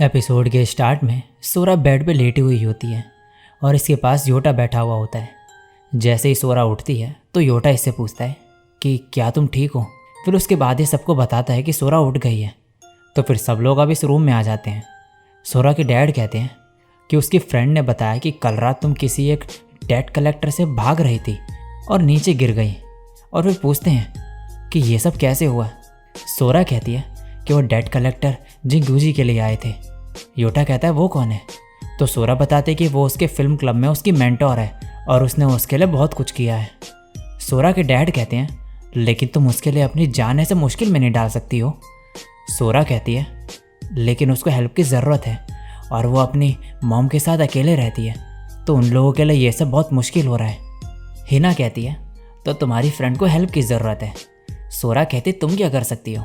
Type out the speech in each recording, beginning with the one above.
Episode के start में सोरा bed पे लेटी हुई होती है और इसके पास योटा बैठा हुआ होता है। जैसे ही सोरा उठती है तो योटा इससे पूछता है कि क्या तुम ठीक हो। फिर उसके बाद ये सबको बताता है कि सोरा उठ गई है। तो फिर सब लोग अब इस रूम में आ जाते हैं। सोरा के डैड कहते हैं कि उसकी फ्रेंड ने बताया कि कल रात तुम किसी एक डेट कलेक्टर से भाग रही थी और नीचे गिर गई। और फिर पूछते हैं कि ये सब कैसे हुआ। सोरा कहती है कि वो डेट कलेक्टर जिंगूजी के लिए आए थे। योटा कहता है वो कौन है। तो सोरा बताते कि वो उसके फिल्म क्लब में उसकी मेंटोर है और उसने उसके लिए बहुत कुछ किया है। सोरा के डैड कहते हैं लेकिन तुम उसके लिए अपनी जान ऐसे मुश्किल में नहीं डाल सकती हो। सोरा कहती है लेकिन उसको हेल्प की ज़रूरत है और वो अपनी मॉम के साथ अकेले रहती है, तो उन लोगों के लिए ये सब बहुत मुश्किल हो रहा है। हिना कहती है तो तुम्हारी फ्रेंड को हेल्प की ज़रूरत है। सोरा कहती तुम क्या कर सकती हो।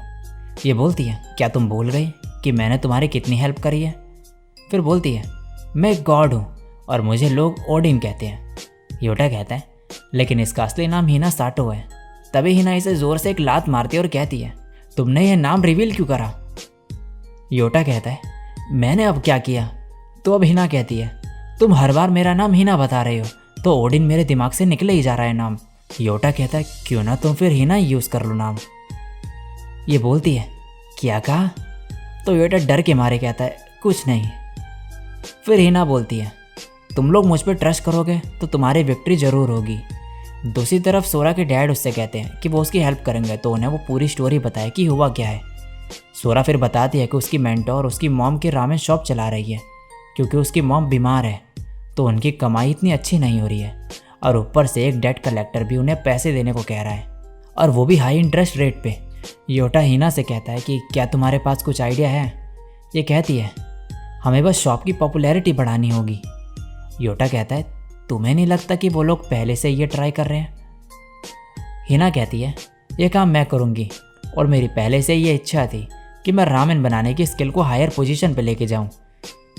ये बोलती है क्या तुम भूल गई कि मैंने तुम्हारी कितनी हेल्प करी है। फिर बोलती है मैं एक गॉड हूँ और मुझे लोग ओडिन कहते हैं। योटा कहता है लेकिन इसका असली नाम हिना साटो है। तभी हिना इसे ज़ोर से एक लात मारती है और कहती है तुमने यह नाम रिवील क्यों करा। योटा कहता है मैंने अब क्या किया। तो अब हिना कहती है तुम हर बार मेरा नाम हिना बता रहे हो, तो ओडिन मेरे दिमाग से निकले ही जा रहा है नाम। योटा कहता है क्यों ना तुम फिर हिना यूज़ कर लो नाम। ये बोलती है क्या कहा। तो योटा डर के मारे कहता है कुछ नहीं। फिर हिना बोलती है तुम लोग मुझ पर ट्रस्ट करोगे तो तुम्हारी विक्ट्री ज़रूर होगी। दूसरी तरफ सोरा के डैड उससे कहते हैं कि वो उसकी हेल्प करेंगे, तो उन्हें वो पूरी स्टोरी बताए कि हुआ क्या है। सोरा फिर बताती है कि उसकी मेंटोर उसकी मॉम की रामेन शॉप चला रही है क्योंकि उसकी मॉम बीमार है, तो उनकी कमाई इतनी अच्छी नहीं हो रही है और ऊपर से एक डेट कलेक्टर भी उन्हें पैसे देने को कह रहा है और वो भी हाई इंटरेस्ट रेट पे। योटा हिना से कहता है कि क्या तुम्हारे पास कुछ आइडिया है। ये कहती है हमें बस शॉप की पॉपुलैरिटी बढ़ानी होगी। योटा कहता है तुम्हें नहीं लगता कि वो लोग पहले से ये ट्राई कर रहे हैं। हिना कहती है ये काम मैं करूँगी और मेरी पहले से ये इच्छा थी कि मैं रामेन बनाने की स्किल को हायर पोजीशन पे लेके जाऊँ।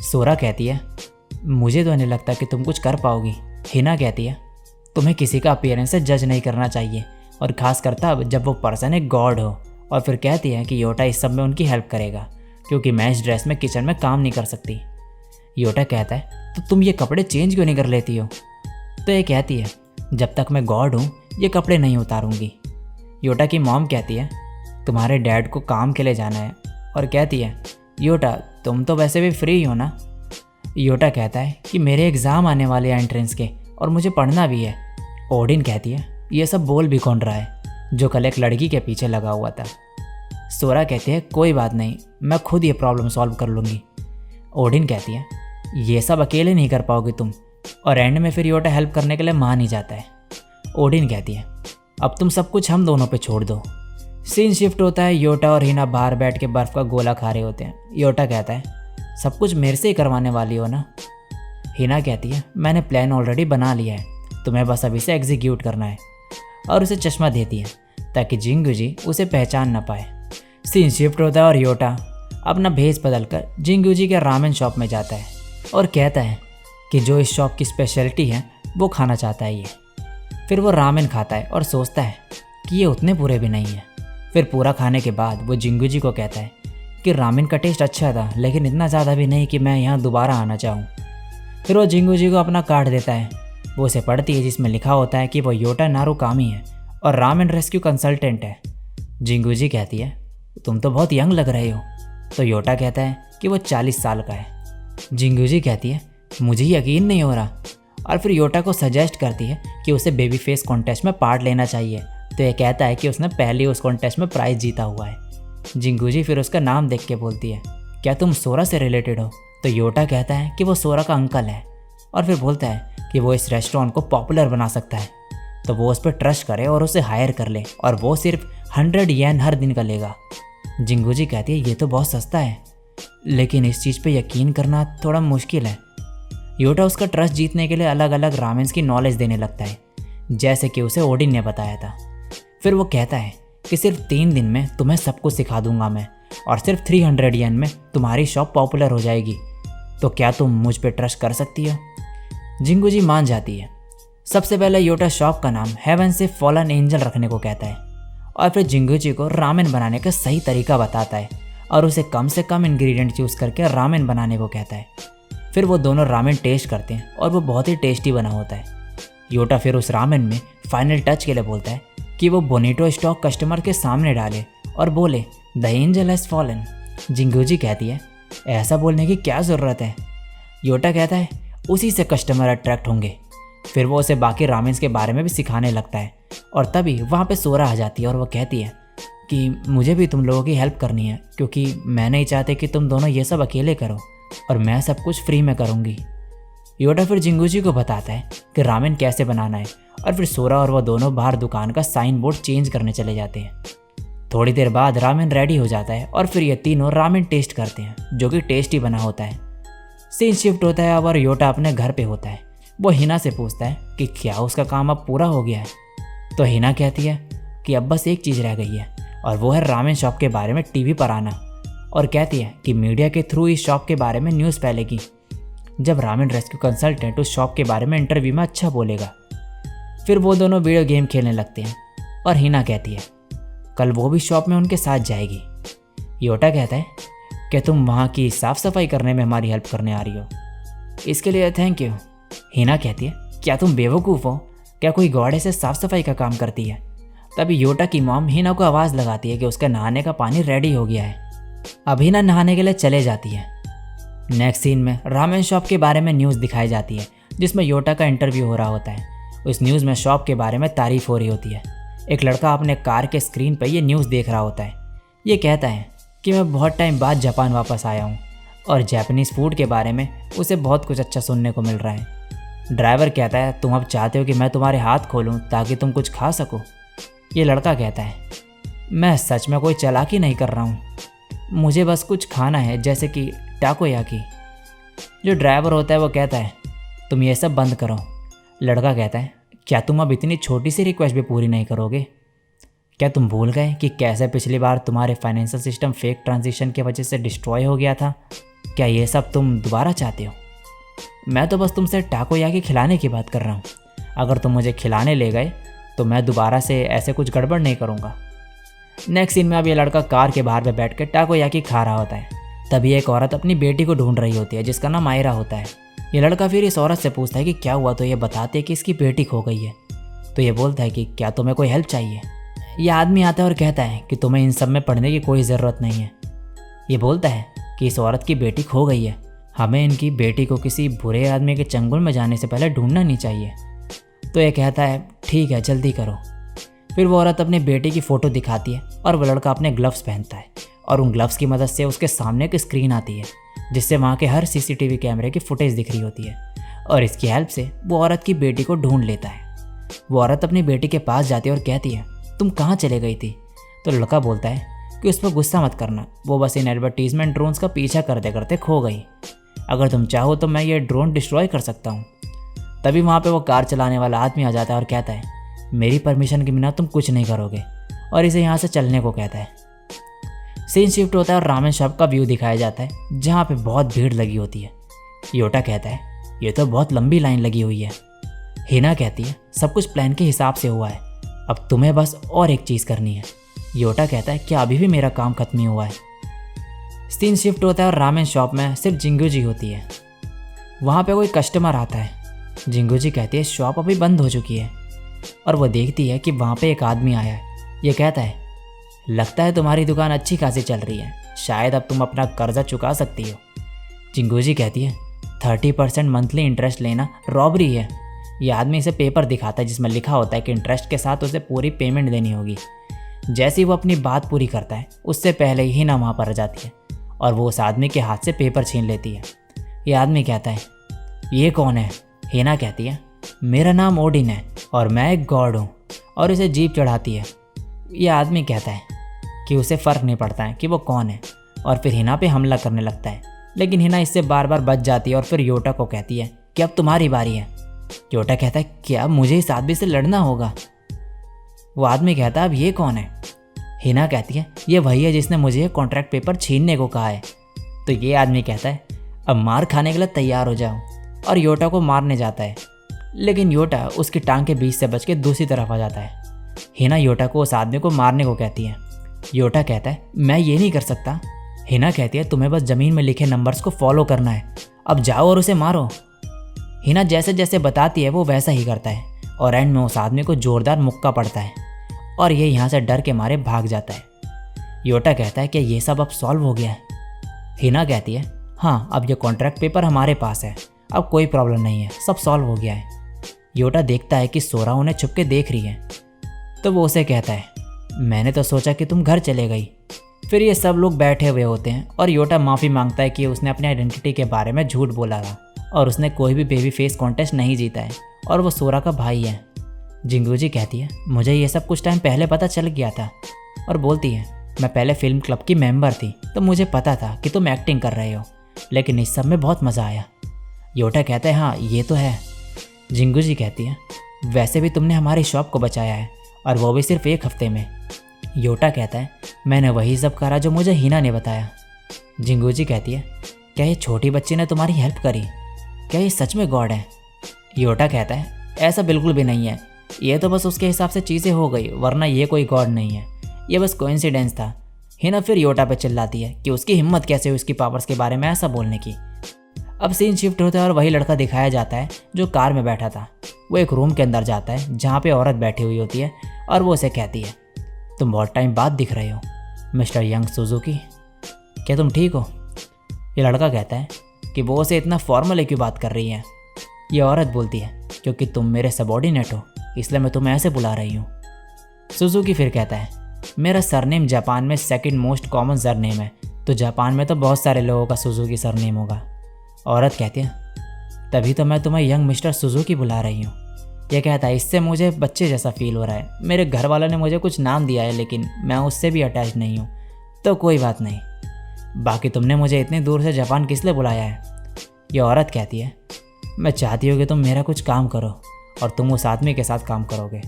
सोरा कहती है मुझे तो नहीं लगता कि तुम कुछ कर पाओगी। हिना कहती है तुम्हें किसी का अपीयरेंस से जज नहीं करना चाहिए और ख़ास कर तब जब वो पर्सन एक गॉड हो। और फिर कहती है कि योटा इस सब में उनकी हेल्प करेगा क्योंकि मैं इस ड्रेस में किचन में काम नहीं कर सकती। योटा कहता है तो तुम ये कपड़े चेंज क्यों नहीं कर लेती हो। तो ये कहती है जब तक मैं गॉड हूँ ये कपड़े नहीं उतारूँगी। योटा की मॉम कहती है तुम्हारे डैड को काम के लिए जाना है और कहती है योटा तुम तो वैसे भी फ्री हो ना। योटा कहता है कि मेरे एग्ज़ाम आने वाले हैं एंट्रेंस के और मुझे पढ़ना भी है। ओडिन कहती है ये सब बोल भी कौन रहा है जो कल एक लड़की के पीछे लगा हुआ था। सोरा कहती है कोई बात नहीं, मैं खुद ये प्रॉब्लम सॉल्व कर लूँगी। ओडिन कहती है ये सब अकेले नहीं कर पाओगे तुम, और एंड में फिर योटा हेल्प करने के लिए मान ही जाता है। ओडिन कहती है अब तुम सब कुछ हम दोनों पे छोड़ दो। सीन शिफ्ट होता है। योटा और हिना बाहर बैठ के बर्फ़ का गोला खा रहे होते हैं। योटा कहता है सब कुछ मेरे से ही करवाने वाली हो ना। हिना कहती है मैंने प्लान ऑलरेडी बना लिया है, तुम्हें बस अभी से एग्जीक्यूट करना है, और उसे चश्मा देती है ताकि जिंगूजी उसे पहचान न पाए। सीन शिफ्ट होता है और योटा अपना भेस बदलकर जिंगूजी के रामेन शॉप में जाता है और कहता है कि जो इस शॉप की स्पेशलिटी है वो खाना चाहता है ये। फिर वो रामेन खाता है और सोचता है कि ये उतने पूरे भी नहीं है। फिर पूरा खाने के बाद वो जिंगूजी को कहता है कि रामेन का टेस्ट अच्छा था लेकिन इतना ज़्यादा भी नहीं कि मैं यहाँ दोबारा आना चाहूँ। फिर वो जिंगूजी को अपना कार्ड देता है। वो उसे पढ़ती है जिसमें लिखा होता है कि वो योटा नारुकामी है और रामेन रेस्क्यू कंसल्टेंट है। जिंगूजी कहती है तुम तो बहुत यंग लग रहे हो। तो योटा कहता है कि वो 40 साल का है। जिंगूजी कहती है मुझे यकीन नहीं हो रहा, और फिर योटा को सजेस्ट करती है कि उसे बेबी फेस कॉन्टेस्ट में पार्ट लेना चाहिए। तो ये कहता है कि उसने पहले उस कॉन्टेस्ट में प्राइज़ जीता हुआ है। जिंगूजी फिर उसका नाम देख के बोलती है क्या तुम सोरा से रिलेटेड हो। तो योटा कहता है कि वो सोरा का अंकल है, और फिर बोलता है कि वो इस रेस्टोरेंट को पॉपुलर बना सकता है, तो वो उस पर ट्रस्ट करे और उसे हायर कर ले, और वो सिर्फ 100 येन हर दिन का लेगा। जिंगूजी कहती है ये तो बहुत सस्ता है, लेकिन इस चीज़ पे यकीन करना थोड़ा मुश्किल है। योटा उसका ट्रस्ट जीतने के लिए अलग अलग रामेन्स की नॉलेज देने लगता है, जैसे कि उसे ओडिन ने बताया था। फिर वो कहता है कि सिर्फ 3 दिन में तुम्हें सब कुछ सिखा दूंगा मैं, और सिर्फ 300 येन में तुम्हारी शॉप पॉपुलर हो जाएगी। तो क्या तुम मुझ पे ट्रस्ट कर सकती हो? जिंगूजी मान जाती है। सबसे पहले योटा शॉप का नाम हेवन से फॉलन एंजल रखने को कहता है, और फिर जिंगूजी को रामेन बनाने का सही तरीका बताता है और उसे कम से कम इंग्रेडिएंट चूज़ करके रामेन बनाने को कहता है। फिर वो दोनों रामेन टेस्ट करते हैं और वो बहुत ही टेस्टी बना होता है। योटा फिर उस रामेन में फाइनल टच के लिए बोलता है कि वो बोनीटो स्टॉक कस्टमर के सामने डाले और बोले द एंजल हैज़ फॉलन। जिंगूजी कहती है ऐसा बोलने की क्या ज़रूरत है? योटा कहता है उसी से कस्टमर अट्रैक्ट होंगे। फिर वो उसे बाकी रामेन्स के बारे में भी सिखाने लगता है, और तभी वहाँ पे सोरा आ जाती है और वो कहती है कि मुझे भी तुम लोगों की हेल्प करनी है, क्योंकि मैं नहीं चाहती कि तुम दोनों ये सब अकेले करो, और मैं सब कुछ फ्री में करूँगी। योटा फिर जिंगूजी को बताता है कि रामेन कैसे बनाना है, और फिर सोरा और वह दोनों बाहर दुकान का साइन बोर्ड चेंज करने चले जाते हैं। थोड़ी देर बाद रामेन रेडी हो जाता है और फिर ये तीनों रामेन टेस्ट करते हैं, जो कि टेस्टी बना होता है। सीन शिफ्ट होता है अब और योटा अपने घर पे होता है। वो हिना से पूछता है कि क्या उसका काम अब पूरा हो गया है? तो हिना कहती है कि अब बस एक चीज़ रह गई है, और वो है रामेन शॉप के बारे में टीवी पर आना, और कहती है कि मीडिया के थ्रू इस शॉप के बारे में न्यूज़ फैलेगी जब रामेन रेस्क्यू कंसल्टेंट उस शॉप के बारे में इंटरव्यू में अच्छा बोलेगा। फिर वो दोनों वीडियो गेम खेलने लगते हैं, और हिना कहती है कल वो भी शॉप में उनके साथ जाएगी। योटा कहता है कि तुम वहाँ की साफ़ सफाई करने में हमारी हेल्प करने आ रही हो, इसके लिए थैंक यू। हिना कहती है क्या तुम बेवकूफ़ हो? क्या कोई गौड़े से साफ़ सफाई का काम करती है? तभी योटा की मॉम हिना को आवाज़ लगाती है कि उसका नहाने का पानी रेडी हो गया है। अब हिना नहाने के लिए चले जाती है। नेक्स्ट सीन में रामेन शॉप के बारे में न्यूज़ दिखाई जाती है, जिसमें योटा का इंटरव्यू हो रहा होता है। उस न्यूज़ में शॉप के बारे में तारीफ हो रही होती है। एक लड़का अपने कार के स्क्रीन पर ये न्यूज़ देख रहा होता है। ये कहता है कि मैं बहुत टाइम बाद जापान वापस आया हूँ, और जापानीज़ फूड के बारे में उसे बहुत कुछ अच्छा सुनने को मिल रहा है। ड्राइवर कहता है तुम अब चाहते हो कि मैं तुम्हारे हाथ खोलूँ ताकि तुम कुछ खा सको? ये लड़का कहता है मैं सच में कोई चालाकी नहीं कर रहा हूँ, मुझे बस कुछ खाना है, जैसे कि टाकोयाकी। जो ड्राइवर होता है वो कहता है तुम ये सब बंद करो। लड़का कहता है क्या तुम अब इतनी छोटी सी रिक्वेस्ट भी पूरी नहीं करोगे? क्या तुम भूल गए कि कैसे पिछली बार तुम्हारे फाइनेंशियल सिस्टम फेक ट्रांजिशन की वजह से डिस्ट्रॉय हो गया था? क्या ये सब तुम दोबारा चाहते हो? मैं तो बस तुमसे टाकोयाकी खिलाने की बात कर रहा हूँ। अगर तुम मुझे खिलाने ले गए तो मैं दोबारा से ऐसे कुछ गड़बड़ नहीं करूँगा। नेक्स्ट सीन में अब ये लड़का कार के बाहर पे बैठ के टाकोयाकी खा रहा होता है। तभी एक औरत अपनी बेटी को ढूंढ रही होती है, जिसका नाम आयरा होता है। ये लड़का फिर इस औरत से पूछता है कि क्या हुआ, तो ये बताते कि इसकी बेटी खो गई है। तो ये बोलता है कि क्या तुम्हें कोई हेल्प चाहिए? यह आदमी आता है और कहता है कि तुम्हें इन सब में पढ़ने की कोई ज़रूरत नहीं है। ये बोलता है कि इस औरत की बेटी खो गई है, हमें इनकी बेटी को किसी बुरे आदमी के चंगुल में जाने से पहले ढूंढना नहीं चाहिए। तो ये कहता है ठीक है जल्दी करो। फिर वो औरत अपनी बेटी की फ़ोटो दिखाती है और वो लड़का अपने ग्लव्स पहनता है, और उन ग्लव्स की मदद से उसके सामने एक स्क्रीन आती है जिससे वहाँ के हर सीसीटीवी कैमरे की फुटेज दिख रही होती है, और इसकी हेल्प से वो औरत की बेटी को ढूंढ लेता है। वो औरत अपनी बेटी के पास जाती है और कहती है तुम कहाँ चले गई थी? तो लड़का बोलता है कि उस पर गुस्सा मत करना, वो बस इन एडवर्टीजमेंट ड्रोन्स का पीछा करते करते खो गई। अगर तुम चाहो तो मैं ये ड्रोन डिस्ट्रॉय कर सकता हूँ। तभी वहाँ पे वो कार चलाने वाला आदमी आ जाता है और कहता है मेरी परमिशन के बिना तुम कुछ नहीं करोगे, और इसे यहाँ से चलने को कहता है। सीन शिफ्ट होता है और रामेन शॉप का व्यू दिखाया जाता है, जहाँ पे बहुत भीड़ लगी होती है। योटा कहता है ये तो बहुत लंबी लाइन लगी हुई है। हिना कहती है सब कुछ प्लान के हिसाब से हुआ है, अब तुम्हें बस और एक चीज़ करनी है। योटा कहता है क्या अभी भी मेरा काम खत्म नहीं हुआ है? सीन शिफ्ट होता है और रामेन शॉप में सिर्फ जिंगूजी होती है। वहाँ पे कोई कस्टमर आता है। जिंगूजी कहती है शॉप अभी बंद हो चुकी है, और वो देखती है कि वहाँ पे एक आदमी आया है। ये कहता है लगता है तुम्हारी दुकान अच्छी खासी चल रही है, शायद अब तुम अपना कर्जा चुका सकती हो। जिंगूजी कहती है 30% मंथली इंटरेस्ट लेना रॉबरी है। ये आदमी इसे पेपर दिखाता है जिसमें लिखा होता है कि इंटरेस्ट के साथ उसे पूरी पेमेंट देनी होगी। जैसे ही वो अपनी बात पूरी करता है उससे पहले ही हिना वहाँ पर आ जाती है और वो उस आदमी के हाथ से पेपर छीन लेती है। ये आदमी कहता है ये कौन है? हिना कहती है मेरा नाम ओडिन है और मैं एक गॉड हूँ, और इसे जीप चढ़ाती है। ये आदमी कहता है कि उसे फ़र्क नहीं पड़ता है कि वो कौन है, और फिर हिना पे हमला करने लगता है, लेकिन हिना इससे बार बार बच जाती है और फिर योटा को कहती है कि अब तुम्हारी बारी है। योटा कहता है क्या मुझे इस आदमी से लड़ना होगा? वो आदमी कहता है अब ये कौन है? हिना कहती है ये वही है जिसने मुझे कॉन्ट्रैक्ट पेपर छीनने को कहा है। तो ये आदमी कहता है अब मार खाने के लिए तैयार हो जाओ, और योटा को मारने जाता है, लेकिन योटा उसकी टांग के बीच से बच के दूसरी तरफ आ जाता है। हिना योटा को उस आदमी को मारने को कहती है। योटा कहता है मैं ये नहीं कर सकता। हिना कहती है तुम्हें बस ज़मीन में लिखे नंबर्स को फॉलो करना है, अब जाओ और उसे मारो। हिना जैसे जैसे बताती है वो वैसा ही करता है, और एंड में उस आदमी को जोरदार मुक्का पड़ता है और ये यहाँ से डर के मारे भाग जाता है। योटा कहता है कि ये सब अब सॉल्व हो गया है। हिना कहती है हाँ, अब ये कॉन्ट्रैक्ट पेपर हमारे पास है, अब कोई प्रॉब्लम नहीं है, सब सॉल्व हो गया है। योटा देखता है कि सोरा उन्हें छुप के देख रही है, तो वो उसे कहता है मैंने तो सोचा कि तुम घर चले गई। फिर ये सब लोग बैठे हुए होते हैं और योटा माफ़ी मांगता है कि उसने अपनी आइडेंटिटी के बारे में झूठ बोला था और उसने कोई भी बेबी फेस कॉन्टेस्ट नहीं जीता है और वो सोरा का भाई है। जिंगूजी कहती है मुझे ये सब कुछ टाइम पहले पता चल गया था, और बोलती है मैं पहले फिल्म क्लब की मेंबर थी तो मुझे पता था कि तुम एक्टिंग कर रहे हो, लेकिन इस सब में बहुत मज़ा आया। योटा कहता है हाँ ये तो है। जिंगूजी कहती है वैसे भी तुमने हमारी शॉप को बचाया है, और वो भी सिर्फ 1 हफ्ते में। योटा कहता है मैंने वही सब करा जो मुझे हिना ने बताया। जिंगूजी कहती है क्या ये छोटी बच्ची ने तुम्हारी हेल्प करी? क्या ये सच में गॉड है? योटा कहता है ऐसा बिल्कुल भी नहीं है, ये तो बस उसके हिसाब से चीज़ें हो गई, वरना ये कोई गॉड नहीं है, ये बस कोइंसिडेंस था। हिना फिर योटा पे चिल्लाती है कि उसकी हिम्मत कैसे हुई उसकी पावर्स के बारे में ऐसा बोलने की। अब सीन शिफ्ट होता है और वही लड़का दिखाया जाता है जो कार में बैठा था। वो एक रूम के अंदर जाता है जहाँ पे औरत बैठी हुई होती है और वो उसे कहती है तुम बहुत टाइम बाद दिख रहे हो मिस्टर यंग सुजुकी, क्या तुम ठीक हो? ये लड़का कहता है कि वो उसे इतना फॉर्मल क्यों बात कर रही है। ये औरत बोलती है क्योंकि तुम मेरे सबॉर्डिनेट हो, इसलिए मैं तुम्हें ऐसे बुला रही हूँ। सुजुकी फिर कहता है मेरा सरनेम जापान में 2nd मोस्ट कॉमन सरनेम है, तो जापान में तो बहुत सारे लोगों का सुजुकी सरनेम होगा। औरत कहती है तभी तो मैं तुम्हें यंग मिस्टर सुजुकी बुला रही हूँ। यह कहता है इससे मुझे बच्चे जैसा फील हो रहा है, मेरे घर वालों ने मुझे कुछ नाम दिया है लेकिन मैं उससे भी अटैच नहीं हूँ, तो कोई बात नहीं। बाकी तुमने मुझे इतनी दूर से जापान किस लिए बुलाया है? यह औरत कहती है मैं चाहती हूँ कि तुम मेरा कुछ काम करो और तुम उस आदमी के साथ काम करोगे।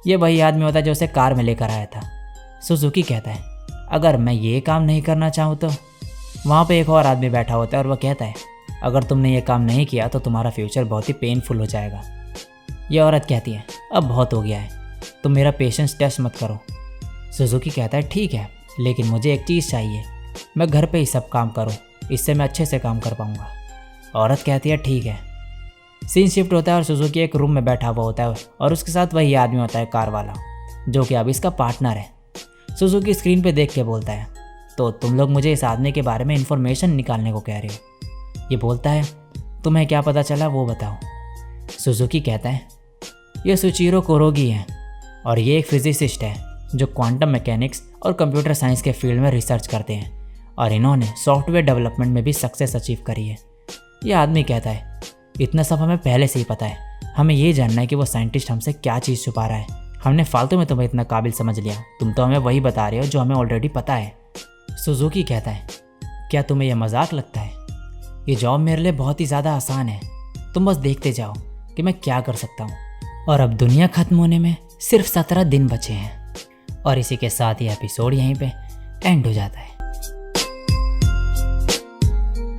ये वही आदमी होता है जो उसे कार में लेकर आया था। सुजुकी कहता है अगर मैं ये काम नहीं करना चाहूँ तो? वहाँ पे एक और आदमी बैठा होता है और वह कहता है अगर तुमने ये काम नहीं किया तो तुम्हारा फ्यूचर बहुत ही पेनफुल हो जाएगा। यह औरत कहती है अब बहुत हो गया है, तुम मेरा पेशेंस टेस्ट मत करो। सुजुकी कहता है ठीक है, लेकिन मुझे एक चीज़ चाहिए, मैं घर पे ही सब काम करूँ, इससे मैं अच्छे से काम कर पाऊँगा। औरत कहती है ठीक है। सीन शिफ्ट होता है और सुजुकी एक रूम में बैठा हुआ होता है और उसके साथ वही आदमी होता है कार वाला, जो कि अब इसका पार्टनर है। सुजुकी स्क्रीन पे देख के बोलता है तो तुम लोग मुझे इस आदमी के बारे में इंफॉर्मेशन निकालने को कह रहे हो। ये बोलता है तुम्हें क्या पता चला वो बताओ। सुजुकी कहता है ये सुचिरो कोरोगी है और ये एक फिजिसिस्ट है जो क्वांटम मैकेनिक्स और कंप्यूटर साइंस के फील्ड में रिसर्च करते हैं, और इन्होंने सॉफ्टवेयर डेवलपमेंट में भी सक्सेस अचीव करी है। यह आदमी कहता है इतना सब हमें पहले से ही पता है, हमें ये जानना है कि वो साइंटिस्ट हमसे क्या चीज़ छुपा रहा है। हमने फालतू में तुम्हें इतना काबिल समझ लिया, तुम तो हमें वही बता रहे हो जो हमें ऑलरेडी पता है। सुजुकी कहता है क्या तुम्हें यह मजाक लगता है? ये जॉब मेरे लिए बहुत ही ज़्यादा आसान है, तुम बस देखते जाओ कि मैं क्या कर सकता हूँ। और अब दुनिया ख़त्म होने में सिर्फ 17 दिन बचे हैं, और इसी के साथ ये एपिसोड यहीं पे एंड हो जाता है।